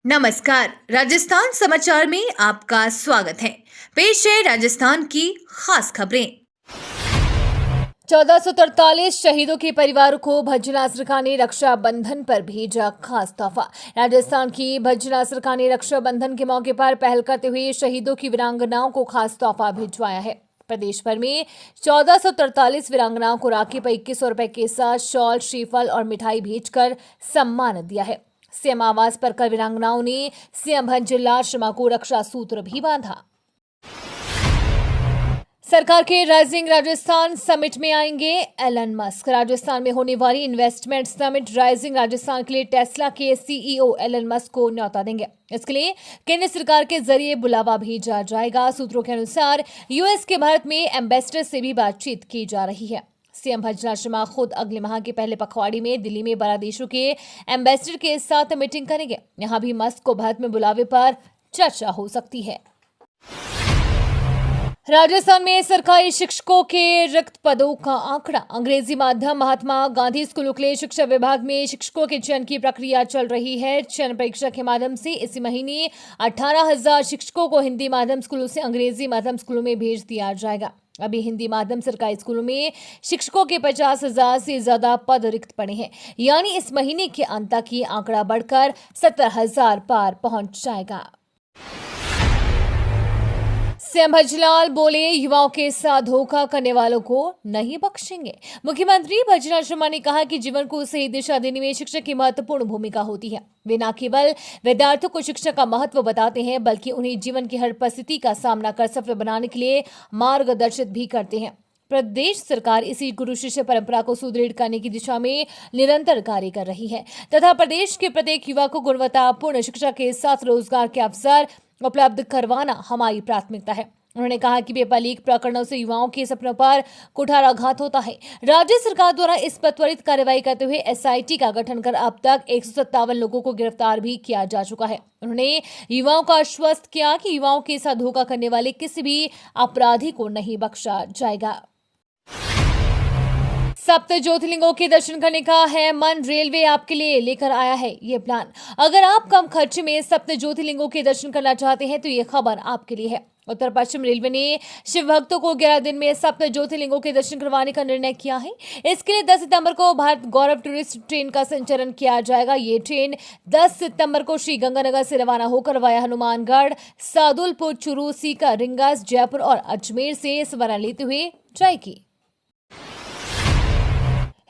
नमस्कार, राजस्थान समाचार में आपका स्वागत है। पेश है राजस्थान की खास खबरें। 1443 शहीदों के परिवारों को भजना सरकार ने रक्षाबंधन पर भेजा खास तोहफा। राजस्थान की भजना सरकार ने रक्षाबंधन के मौके पर पहल करते हुए शहीदों की वीरांगनाओं को खास तोहफा भिजवाया है। प्रदेश भर में 1443 वीरांगनाओं को राखी पर 2100 रुपए के साथ शॉल, श्रीफल और मिठाई भेजकर सम्मान दिया है। सीएम आवास पर कल वीरांगनाओं ने सीएम भंजलाल शर्मा को रक्षा सूत्र भी बांधा। सरकार के राइजिंग राजस्थान समिट में आएंगे एलन मस्क। राजस्थान में होने वाली इन्वेस्टमेंट समिट राइजिंग राजस्थान के लिए टेस्ला के सीईओ एलन मस्क को न्योता देंगे। इसके लिए केंद्र सरकार के जरिए बुलावा भेजा जाएगा। सूत्रों के अनुसार यूएस के भारत में एम्बेसडर से भी बातचीत की जा रही है। सीएम भंजलाल शर्मा खुद अगले माह के पहले पखवाड़े में दिल्ली में 12 देशों के एम्बेसडर के साथ मीटिंग करेंगे। यहां भी मस्क को भारत में बुलावे पर चर्चा हो सकती है। राजस्थान में सरकारी शिक्षकों के रिक्त पदों का आंकड़ा। अंग्रेजी माध्यम महात्मा गांधी स्कूलों के लिए शिक्षा विभाग में शिक्षकों के चयन की प्रक्रिया चल रही है। चयन परीक्षा के माध्यम से इसी महीने 18,000 शिक्षकों को हिंदी माध्यम स्कूलों से अंग्रेजी माध्यम स्कूलों में भेज दिया जाएगा। अभी हिंदी माध्यम सरकारी स्कूलों में शिक्षकों के 50,000 से ज्यादा पद रिक्त पड़े हैं, यानी इस महीने के अंत तक ये आंकड़ा बढ़कर 70,000 पार पहुंच जाएगा। सीएम भंजलाल बोले, युवाओं के साथ धोखा करने वालों को नहीं बख्शेंगे। मुख्यमंत्री भंजलाल शर्मा ने कहा कि जीवन को सही दिशा देने में शिक्षक की महत्वपूर्ण भूमिका होती है। वे न केवल विद्यार्थियों को शिक्षा का महत्व बताते हैं, बल्कि उन्हें जीवन की हर परिस्थिति का सामना कर सफल बनाने के लिए मार्गदर्शित भी करते हैं। प्रदेश सरकार इसी गुरु शिष्य परंपरा को सुदृढ़ करने की दिशा में निरंतर कार्य कर रही है तथा प्रदेश के प्रत्येक युवा को गुणवत्तापूर्ण शिक्षा के साथ रोजगार के अवसर उपलब्ध करवाना हमारी प्राथमिकता है। उन्होंने कहा कि पेपर प्रकरणों से युवाओं के सपनों पर कुठाराघात होता है। राज्य सरकार द्वारा इस पर त्वरित कार्रवाई करते हुए एसआईटी का गठन कर अब तक 157 लोगों को गिरफ्तार भी किया जा चुका है। उन्होंने युवाओं को आश्वस्त किया कि युवाओं के साथ धोखा करने वाले किसी भी अपराधी को नहीं बख्शा जाएगा। सप्त ज्योतिर्लिंगों के दर्शन करने का है मन, रेलवे आपके लिए लेकर आया है ये प्लान। अगर आप कम खर्च में सप्त ज्योतिर्लिंगों के दर्शन करना चाहते हैं तो ये खबर आपके लिए है। उत्तर पश्चिम रेलवे ने शिव भक्तों को 11 दिन में सप्त ज्योतिर्लिंगों के दर्शन करवाने का निर्णय किया है। इसके लिए 10 सितंबर को भारत गौरव टूरिस्ट ट्रेन का संचालन किया जाएगा। ये ट्रेन 10 सितंबर को श्री गंगानगर से रवाना होकर वाया हनुमानगढ़, सादुलपुर, चूरू, सीकर, रिंगास, जयपुर और अजमेर से सवारी लेते हुए जाएगी।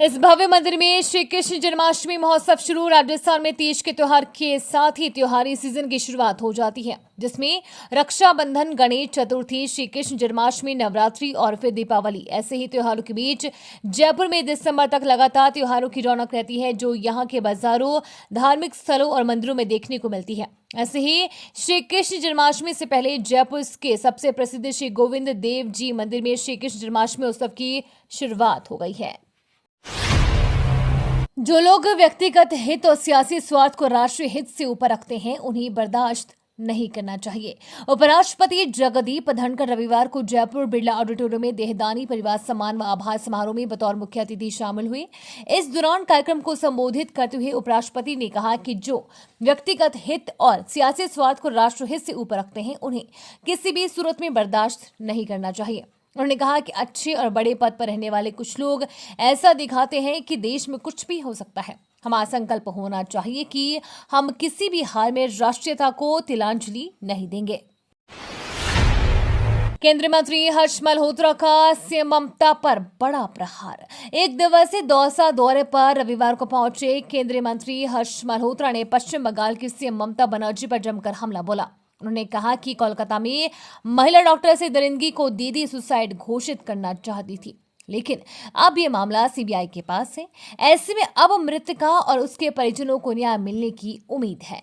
इस भव्य मंदिर में श्री कृष्ण जन्माष्टमी महोत्सव शुरू। राजस्थान में तीज के त्योहार के साथ ही त्योहारी सीजन की शुरुआत हो जाती है, जिसमें रक्षाबंधन, गणेश चतुर्थी, श्री कृष्ण जन्माष्टमी, नवरात्रि और फिर दीपावली। ऐसे ही त्योहारों के बीच जयपुर में दिसंबर तक लगातार त्योहारों की रौनक रहती है, जो यहाँ के बाजारों, धार्मिक स्थलों और मंदिरों में देखने को मिलती है। ऐसे ही श्री कृष्ण जन्माष्टमी से पहले जयपुर के सबसे प्रसिद्ध श्री गोविंद देव जी मंदिर में श्री कृष्ण जन्माष्टमी उत्सव की शुरुआत हो गई है। जो लोग व्यक्तिगत हित और सियासी स्वार्थ को राष्ट्रीय हित से ऊपर रखते हैं, उन्हें बर्दाश्त नहीं करना चाहिए। उपराष्ट्रपति जगदीप धनखड़ रविवार को जयपुर बिरला ऑडिटोरियम में देहदानी परिवार सम्मान व आभार समारोह में बतौर मुख्य अतिथि शामिल हुए। इस दौरान कार्यक्रम को संबोधित करते हुए उपराष्ट्रपति ने कहा कि जो व्यक्तिगत हित और सियासी स्वार्थ को राष्ट्रीय हित से ऊपर रखते हैं, उन्हें किसी भी सूरत में बर्दाश्त नहीं करना चाहिए। उन्होंने कहा कि अच्छे और बड़े पद पर रहने वाले कुछ लोग ऐसा दिखाते हैं कि देश में कुछ भी हो सकता है। हमारा संकल्प होना चाहिए कि हम किसी भी हाल में राष्ट्रीयता को तिलांजलि नहीं देंगे। केंद्रीय मंत्री हर्ष मल्होत्रा का सीएम ममता पर बड़ा प्रहार। एक दिवसीय दौसा दौरे पर रविवार को पहुंचे केंद्रीय मंत्री हर्ष मल्होत्रा ने पश्चिम बंगाल की सीएम ममता बनर्जी पर जमकर हमला बोला। उन्होंने कहा कि कोलकाता में महिला डॉक्टर से दरिंदगी को दीदी सुसाइड घोषित करना चाहती थी, लेकिन अब ये मामला सीबीआई के पास है। ऐसे में अब मृतका और उसके परिजनों को न्याय मिलने की उम्मीद है।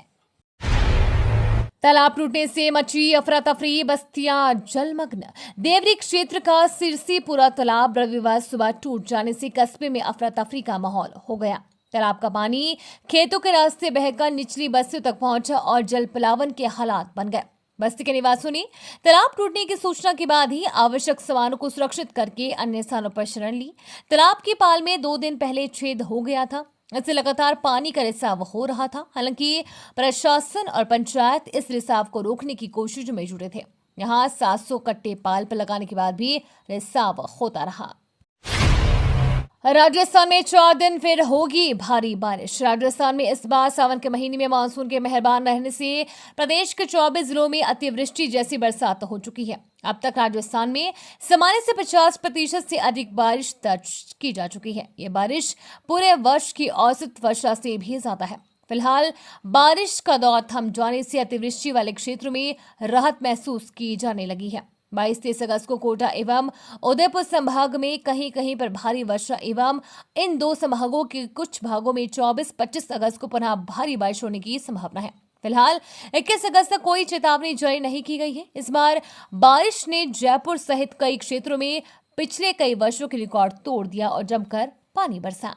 तालाब टूटने से मची अफरा तफरी, बस्तियां जलमग्न। देवरी क्षेत्र का सिरसीपुरा तालाब रविवार सुबह टूट जाने से कस्बे में अफरा तफरी का माहौल हो गया। तालाब का पानी खेतों के रास्ते बहकर निचली बस्तियों तक पहुंचा और जल प्लावन के हालात बन गए। बस्ती के निवासियों ने तालाब टूटने की सूचना के बाद ही आवश्यक सामानों को सुरक्षित करके अन्य स्थानों पर शरण ली। तालाब की पाल में 2 दिन पहले छेद हो गया था। इससे लगातार पानी का रिसाव हो रहा था। हालांकि प्रशासन और पंचायत इस रिसाव को रोकने की कोशिश में जुटे थे। यहाँ 700 कट्टे पाल पर लगाने के बाद भी रिसाव होता रहा। राजस्थान में 4 दिन फिर होगी भारी बारिश। राजस्थान में इस बार सावन के महीने में मानसून के मेहरबान रहने से प्रदेश के 24 जिलों में अतिवृष्टि जैसी बरसात हो चुकी है। अब तक राजस्थान में सामान्य से 50% से अधिक बारिश दर्ज की जा चुकी है। ये बारिश पूरे वर्ष की औसत वर्षा से भी ज्यादा है। फिलहाल बारिश का दौर थम जाने से अतिवृष्टि वाले क्षेत्रों में राहत महसूस की जाने लगी है। 22-23 अगस्त को कोटा एवं उदयपुर संभाग में कहीं कहीं पर भारी वर्षा एवं इन दो संभागों के कुछ भागों में 24-25 अगस्त को पुनः भारी बारिश होने की संभावना है। फिलहाल 21 अगस्त तक कोई चेतावनी जारी नहीं की गई है। इस बार बारिश ने जयपुर सहित कई क्षेत्रों में पिछले कई वर्षों के रिकॉर्ड तोड़ दिया और जमकर पानी बरसा।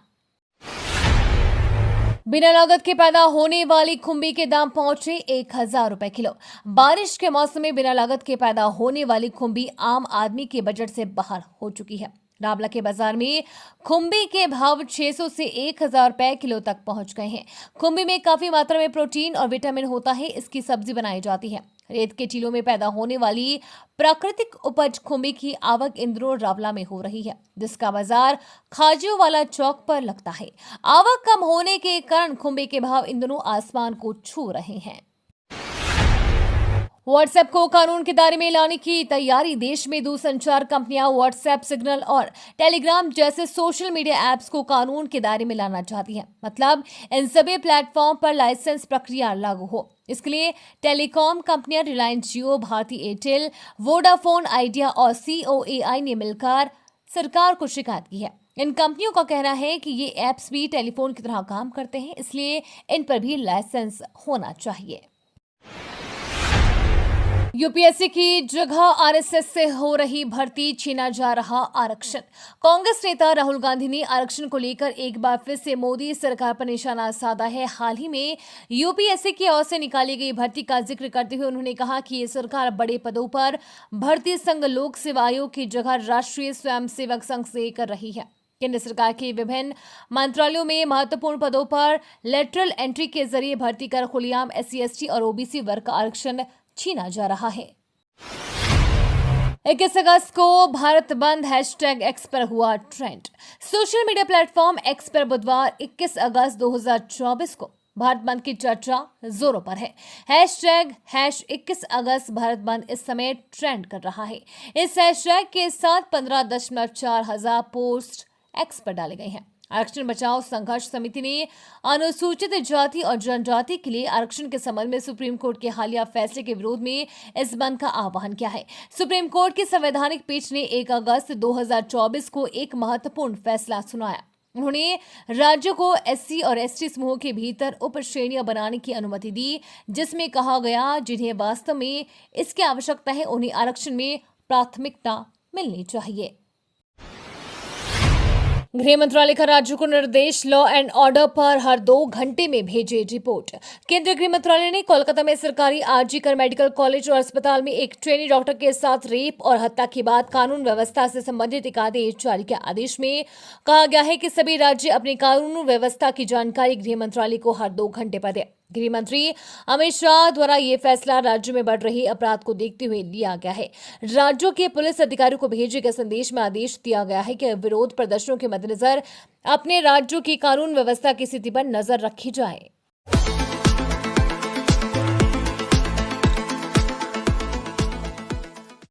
बिना लागत के पैदा होने वाली खुम्बी के दाम पहुंचे 1000 रुपए किलो। बारिश के मौसम में बिना लागत के पैदा होने वाली खुम्बी आम आदमी के बजट से बाहर हो चुकी है। रावला के बाजार में खुम्बी के भाव 600 से 1000 रुपए किलो तक पहुंच गए हैं। खुम्बी में काफी मात्रा में प्रोटीन और विटामिन होता है। इसकी सब्जी बनाई जाती है। रेत के टीलों में पैदा होने वाली प्राकृतिक उपज खुम्बी की आवक इंदौर रावला में हो रही है, जिसका बाजार खाजियों वाला चौक पर लगता है। आवक कम होने के कारण खुम्बी के भाव इन दोनों आसमान को छू रहे हैं। व्हाट्सएप को कानून के दायरे में लाने की तैयारी। देश में दूरसंचार कंपनियां व्हाट्सएप, सिग्नल और टेलीग्राम जैसे सोशल मीडिया ऐप्स को कानून के दायरे में लाना चाहती हैं। मतलब इन सभी प्लेटफॉर्म पर लाइसेंस प्रक्रिया लागू हो। इसके लिए टेलीकॉम कंपनियां रिलायंस जियो, भारती एयरटेल, वोडाफोन आइडिया और COAI ने मिलकर सरकार को शिकायत की है। इन कंपनियों का कहना है कि ये ऐप्स भी टेलीफोन की तरह काम करते हैं, इसलिए इन पर भी लाइसेंस होना चाहिए। यूपीएससी की जगह आरएसएस से हो रही भर्ती, छीना जा रहा आरक्षण। कांग्रेस नेता राहुल गांधी ने आरक्षण को लेकर एक बार फिर से मोदी सरकार पर निशाना साधा है। हाल ही में यूपीएससी की ओर से निकाली गई भर्ती का जिक्र करते हुए उन्होंने कहा कि ये सरकार बड़े पदों पर भर्ती संघ लोक सेवा आयोग की जगह राष्ट्रीय स्वयंसेवक संघ से कर रही है। केंद्र सरकार के विभिन्न मंत्रालयों में महत्वपूर्ण पदों पर लेटरल एंट्री के जरिए भर्ती कर खुलेआम SC, ST और OBC वर्ग का आरक्षण छीना जा रहा है। 21 अगस्त को भारत बंद #X पर हुआ trend. Social media platform X पर बुधवार 21 अगस्त 2024 को भारत बंद की चर्चा जोरों पर है। #21 अगस्त भारत बंद इस समय ट्रेंड कर रहा है। इस हैशटैग के साथ 15.4 हजार पोस्ट X पर डाले गए हैं। आरक्षण बचाओ संघर्ष समिति ने अनुसूचित जाति और जनजाति के लिए आरक्षण के संबंध में सुप्रीम कोर्ट के हालिया फैसले के विरोध में इस बंद का आह्वान किया है। सुप्रीम कोर्ट की संवैधानिक पीठ ने 1 अगस्त 2024 को एक महत्वपूर्ण फैसला सुनाया। उन्होंने राज्यों को SC और ST समूहों के भीतर उप श्रेणियां बनाने की अनुमति दी, जिसमें कहा गया जिन्हें वास्तव में इसकी आवश्यकता है उन्हें आरक्षण में प्राथमिकता मिलनी चाहिए। गृह मंत्रालय का राज्यों को निर्देश, लॉ एंड ऑर्डर पर हर 2 घंटे में भेजे रिपोर्ट। केंद्रीय गृह मंत्रालय ने कोलकाता में सरकारी RG कर मेडिकल कॉलेज और अस्पताल में एक ट्रेनी डॉक्टर के साथ रेप और हत्या के बाद कानून व्यवस्था से संबंधित एक आदेश जारी किया। आदेश में कहा गया है कि सभी राज्य अपनी कानून व्यवस्था की जानकारी गृह मंत्रालय को हर 2 घंटे पर दे। गृह मंत्री अमित शाह द्वारा ये फैसला राज्य में बढ़ रही अपराध को देखते हुए लिया गया है। राज्यों के पुलिस अधिकारियों को भेजे गए संदेश में आदेश दिया गया है कि विरोध प्रदर्शनों के मद्देनजर अपने राज्यों की कानून व्यवस्था की स्थिति पर नजर रखी जाए।